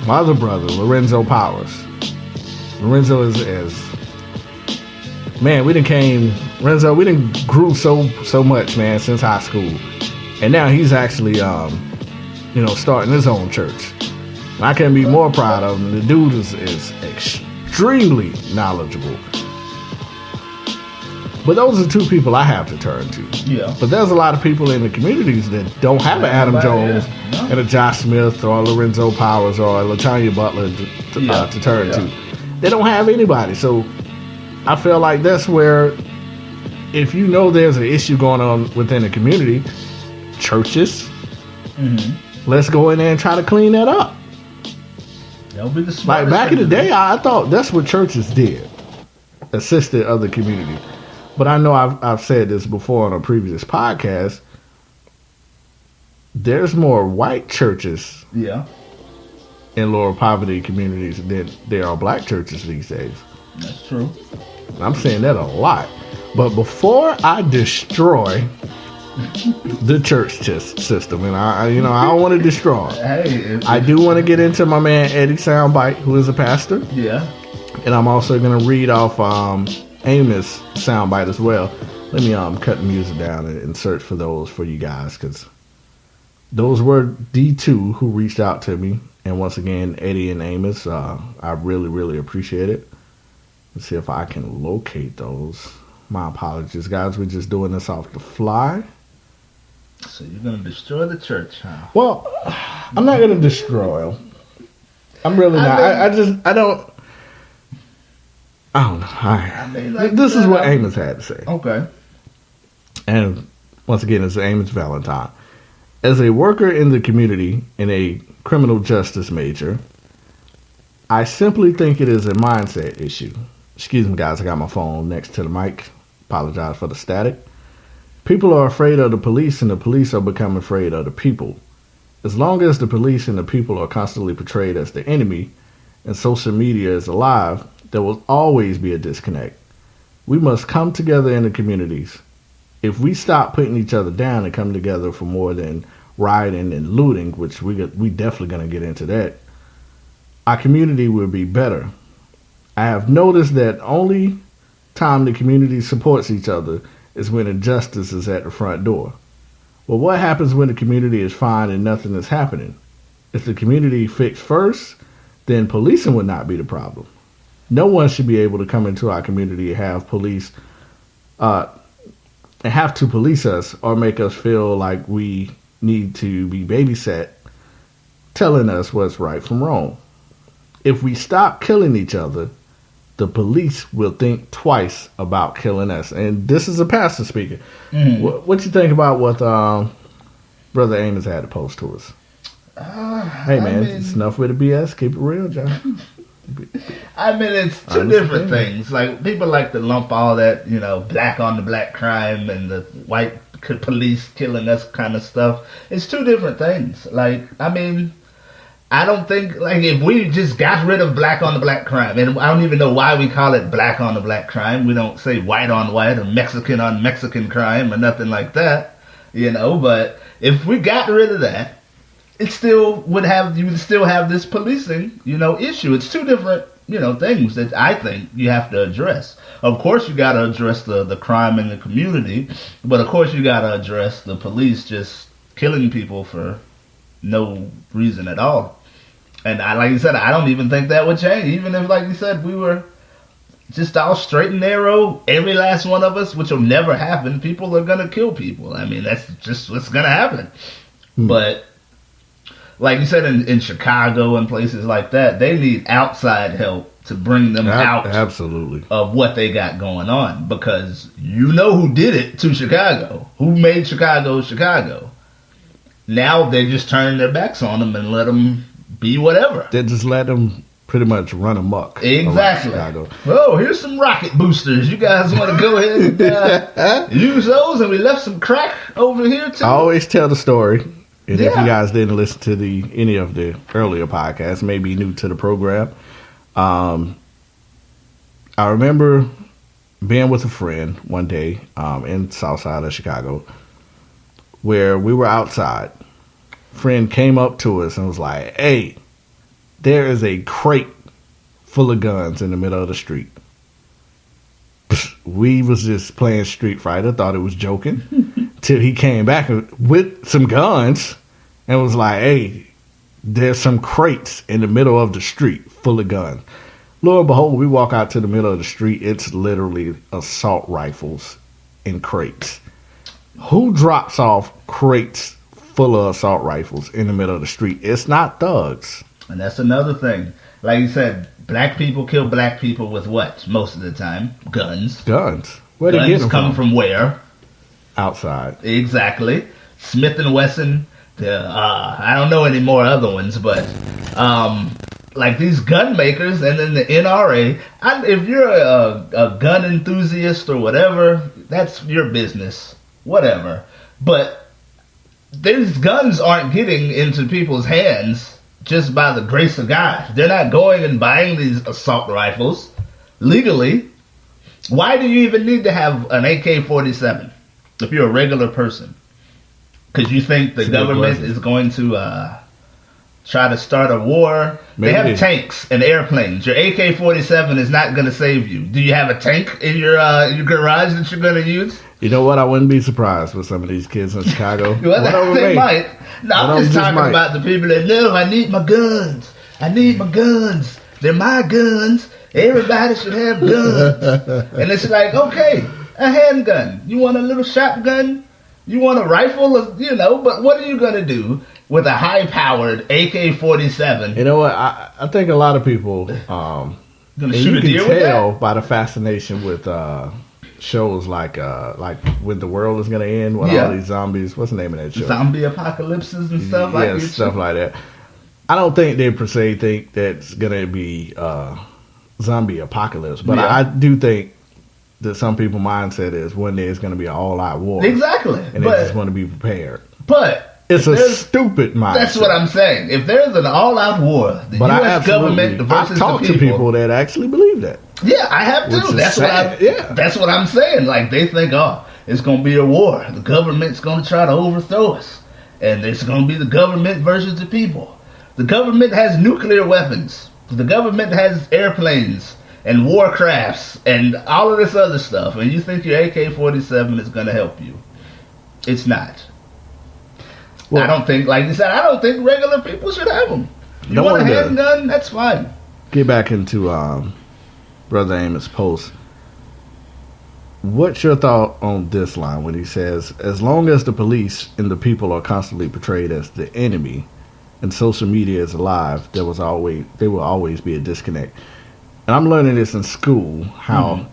my other brother, Lorenzo Powers. Lorenzo is man, we done grew so much, man, since high school. And now he's actually, starting his own church. And I can't be more proud of him. The dude is extremely knowledgeable. But those are two people I have to turn to. Yeah. But there's a lot of people in the communities that don't have an Adam Jones and a Josh Smith or a Lorenzo Powers or a LaTanya Butler to turn to. They don't have anybody. So I feel like that's where, if you know there's an issue going on within the community, churches, let's go in there and try to clean that up. That'll be the smartest like back in the thing day, I thought that's what churches did, assisted other communities. But I know I've said this before on a previous podcast. There's more white churches in lower poverty communities than there are black churches these days. That's true. I'm saying that a lot. But before I destroy the church system, and I don't want to destroy it. I do want to get into my man Eddie Soundbite, who is a pastor. Yeah. And I'm also going to read off Amos soundbite as well. Let me cut the music down and search for those for you guys, because those were D2 who reached out to me. And once again, Eddie and Amos, I really, really appreciate it. Let's see if I can locate those. My apologies, guys. We're just doing this off the fly. So you're going to destroy the church, huh? Well, I'm not going to destroy them. I'm really not. I don't know. This is what Amos had to say. Okay. And once again, it's Amos Valentine. As a worker in the community and a criminal justice major, I simply think it is a mindset issue. Excuse me, guys. I got my phone next to the mic. Apologize for the static. People are afraid of the police, and the police are becoming afraid of the people. As long as the police and the people are constantly portrayed as the enemy, and social media is alive, there will always be a disconnect. We must come together in the communities. If we stop putting each other down and come together for more than rioting and looting, which we definitely going to get into that, our community will be better. I have noticed that only time the community supports each other is when injustice is at the front door. Well, what happens when the community is fine and nothing is happening? If the community fixed first, then policing would not be the problem. No one should be able to come into our community and have police and have to police us or make us feel like we need to be babysat, telling us what's right from wrong. If we stop killing each other, the police will think twice about killing us. And this is a pastor speaking. What you think about what Brother Amos had to post to us? Hey, man, it's enough with the BS. Keep it real, John. I mean, it's two different things. Like, people like to lump all that, black on the black crime and the white police killing us kind of stuff. It's two different things. Like, I mean, I don't think, like, if we just got rid of black on the black crime, and I don't even know why we call it black on the black crime. We don't say white on white or Mexican on Mexican crime or nothing like that, but if we got rid of that, it still you would still have this policing, issue. It's two different, things that I think you have to address. Of course, you got to address the crime in the community, but of course you got to address the police just killing people for no reason at all. And like you said, I don't even think that would change. Even if, like you said, we were just all straight and narrow, every last one of us, which will never happen, people are going to kill people. I mean, that's just what's going to happen. But like you said, in Chicago and places like that, they need outside help to bring them out of what they got going on. Because who did it to Chicago. Who made Chicago Chicago. Now they just turn their backs on them and let them be whatever. They just let them pretty much run amok. Exactly. Oh, here's some rocket boosters. You guys want to go ahead and use those? And we left some crack over here too. I always tell the story. And if you guys didn't listen to any of the earlier podcasts, maybe new to the program, I remember being with a friend one day in South Side of Chicago, where we were outside. Friend came up to us and was like, "Hey, There is a crate full of guns in the middle of the street. We was just playing Street Fighter, thought it was joking, till he came back with some guns and was like, hey, there's some crates in the middle of the street full of guns. Lo and behold, we walk out to the middle of the street. It's literally assault rifles in crates. Who drops off crates full of assault rifles in the middle of the street? It's not thugs. And that's another thing. Like you said, black people kill black people with what? Most of the time, guns. Guns. Where they get them come from where? Outside. Exactly. Smith and Wesson. I don't know any more other ones, but like these gun makers and then the NRA. If you're a gun enthusiast or whatever, that's your business. Whatever. But these guns aren't getting into people's hands just by the grace of God. They're not going and buying these assault rifles legally. Why do you even need to have an AK-47 if you're a regular person? Because you think the government is going to try to start a war? Maybe. They have tanks and airplanes. Your AK-47 is not going to save you. Do you have a tank in your garage that you're going to use? You know what? I wouldn't be surprised with some of these kids in Chicago. Well, they might. No, I'm just talking about the people that know, I need my guns. I need my guns. They're my guns. Everybody should have guns. And it's like, okay, a handgun. You want a little shotgun? You want a rifle? But what are you going to do with a high-powered AK-47? You know what? I think a lot of people, gonna shoot a deer you can tell by the fascination with shows like when the world is gonna end with all these zombies. What's the name of that show? Zombie apocalypses and stuff like that. Yeah, stuff like that. I don't think they per se think that's gonna be zombie apocalypse, but I do think that some people's mindset is one day it's gonna be an all-out war. Exactly, and they just want to be prepared. But it's a stupid mindset. That's what I'm saying. If there's an all-out war, the U.S. government versus I've talked to people that actually believe that. Yeah, I have too. That's what I'm saying. Like, they think, it's going to be a war. The government's going to try to overthrow us. And it's going to be the government versus the people. The government has nuclear weapons. The government has airplanes and warcrafts and all of this other stuff. And you think your AK-47 is going to help you. It's not. Well, I don't think, like you said, I don't think regular people should have them. You want a handgun? That's fine. Get back into Brother Amos' post. What's your thought on this line when he says, as long as the police and the people are constantly portrayed as the enemy and social media is alive, there will always be a disconnect. And I'm learning this in school, how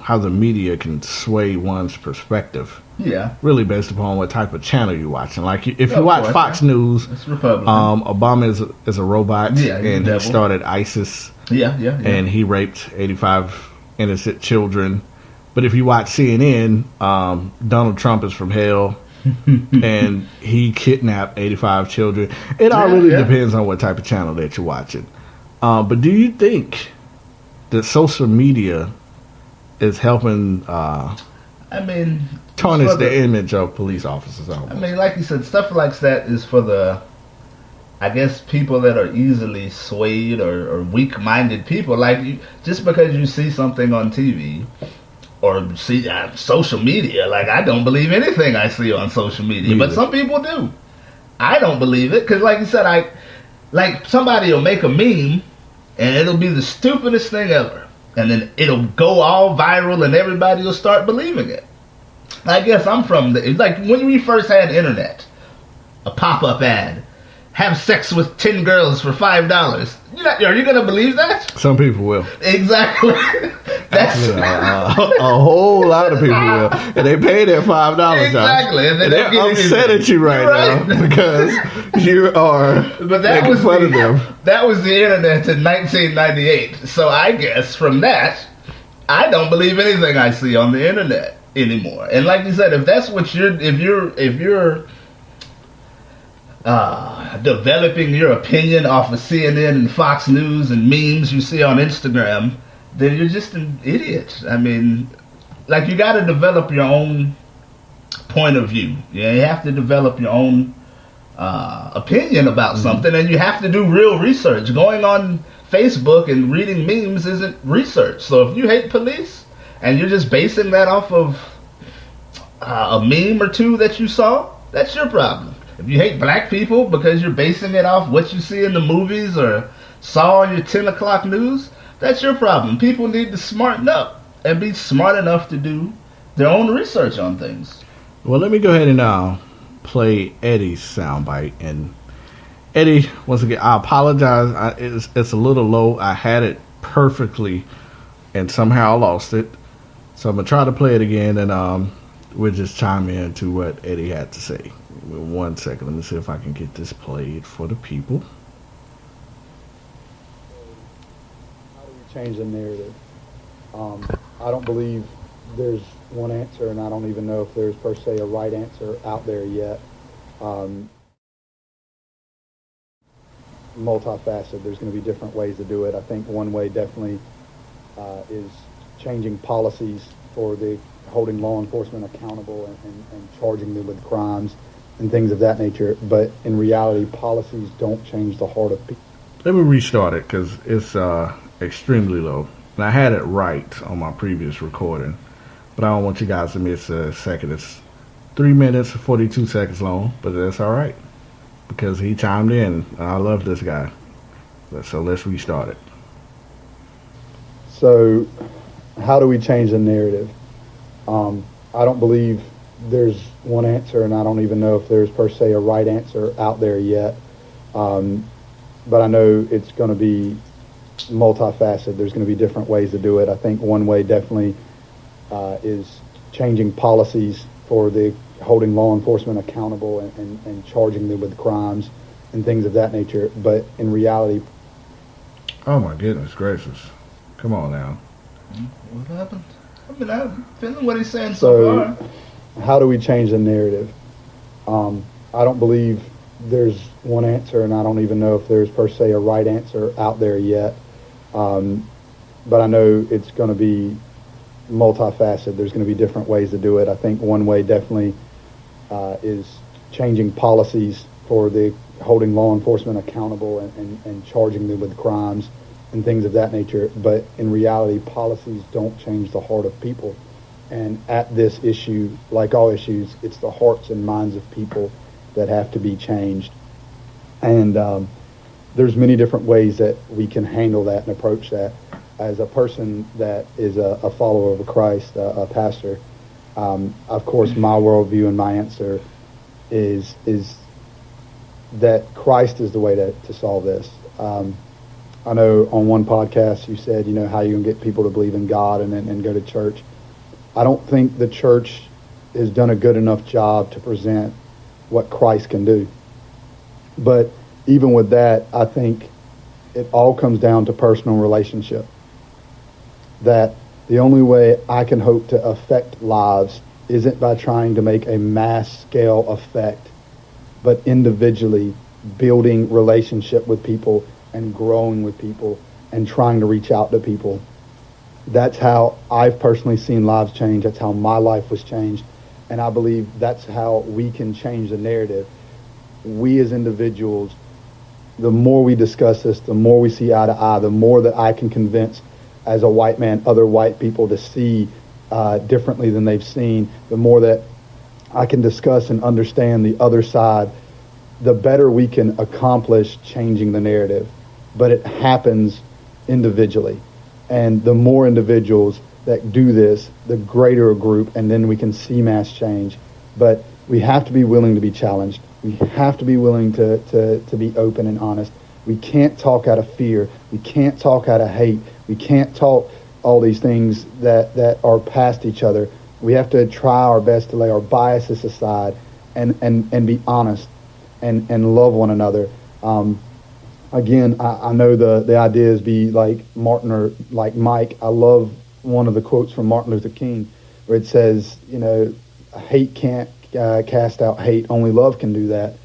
how the media can sway one's perspective. Yeah. Really based upon what type of channel you're watching. Like if you watch Fox News, it's Republican. Obama is a robot, and he started ISIS. Yeah. And he raped 85 innocent children. But if you watch CNN, Donald Trump is from hell, and he kidnapped 85 children. It all really depends on what type of channel that you're watching. But do you think that social media is helping tarnish the image of police officers? I mean, like you said, stuff like that is for the, I guess, people that are easily swayed or weak-minded people. Like, just because you see something on TV or see social media, like, I don't believe anything I see on social media, but some people do. I don't believe it because, like you said, like somebody will make a meme and it'll be the stupidest thing ever, and then it'll go all viral and everybody will start believing it. I guess I'm from like when we first had internet, a pop-up ad, have sex with 10 girls for $5. Are you gonna believe that? Some people will. Exactly. That's a whole lot of people will, and they pay their $5. Exactly, and they're upset at you right now because you are. But that was that was the internet in 1998. So I guess from that, I don't believe anything I see on the internet anymore. And like you said, if that's what if you're developing your opinion off of CNN and Fox News and memes you see on Instagram, then you're just an idiot. I mean, like, you got to develop your own point of view. Yeah, you have to develop your own opinion about something, and you have to do real research. Going on Facebook and reading memes isn't research. So if you hate police and you're just basing that off of a meme or two that you saw, that's your problem. If you hate black people because you're basing it off what you see in the movies or saw on your 10 o'clock news, that's your problem. People need to smarten up and be smart enough to do their own research on things. Well, let me go ahead and play Eddie's soundbite. And Eddie, once again, I apologize. It's a little low. I had it perfectly, and somehow I lost it. So I'm gonna try to play it again, and we'll just chime in to what Eddie had to say. 1 second. Let me see if I can get this played for the people. How do we change the narrative? I don't believe there's one answer, and I don't even know if there's per se a right answer out there yet. Multifaceted. There's going to be different ways to do it. I think one way definitely is changing policies for the holding law enforcement accountable and charging them with crimes and things of that nature. But in reality, policies don't change the heart of people. Let me restart it because it's extremely low. And I had it right on my previous recording, but I don't want you guys to miss a second. It's 3 minutes and 42 seconds long, but that's all right because he chimed in. And I love this guy. So let's restart it. So how do we change the narrative? I don't believe there's one answer, and I don't even know if there's per se a right answer out there yet. But I know it's going to be multifaceted. There's going to be different ways to do it. I think one way definitely is changing policies for the holding law enforcement accountable and charging them with crimes and things of that nature. But in reality... Oh my goodness gracious. Come on now. What happened? I mean, I'm feeling what he's saying so far. How do we change the narrative? I don't believe there's one answer, and I don't even know if there's per se a right answer out there yet. But I know it's going to be multifaceted. There's going to be different ways to do it. I think one way definitely is changing policies for the holding law enforcement accountable and charging them with crimes and things of that nature. But in reality, policies don't change the heart of people. And at this issue, like all issues, it's the hearts and minds of people that have to be changed. And there's many different ways that we can handle that and approach that. As a person that is a follower of Christ, a pastor, of course, my worldview and my answer is that Christ is the way to solve this. I know on one podcast you said, how you can get people to believe in God and go to church. I don't think the church has done a good enough job to present what Christ can do. But even with that, I think it all comes down to personal relationship. That the only way I can hope to affect lives isn't by trying to make a mass scale effect, but individually building relationship with people and growing with people and trying to reach out to people. That's how I've personally seen lives change. That's how my life was changed. And I believe that's how we can change the narrative. We as individuals, the more we discuss this, the more we see eye to eye, the more that I can convince as a white man other white people to see differently than they've seen, the more that I can discuss and understand the other side, the better we can accomplish changing the narrative. But it happens individually. And the more individuals that do this, the greater a group, and then we can see mass change. But we have to be willing to be challenged. We have to be willing to be open and honest. We can't talk out of fear. We can't talk out of hate. We can't talk all these things that are past each other. We have to try our best to lay our biases aside and be honest and love one another. Again, I know the idea is be like Martin or like Mike. I love one of the quotes from Martin Luther King where it says, hate can't cast out hate. Only love can do that.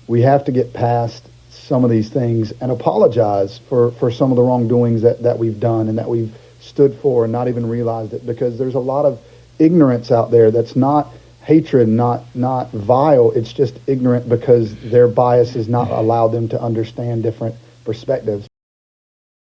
We have to get past some of these things and apologize for some of the wrongdoings that we've done and that we've stood for and not even realized it, because there's a lot of ignorance out there that's not hatred, not vile. It's just ignorant because their bias has not allowed them to understand different perspectives.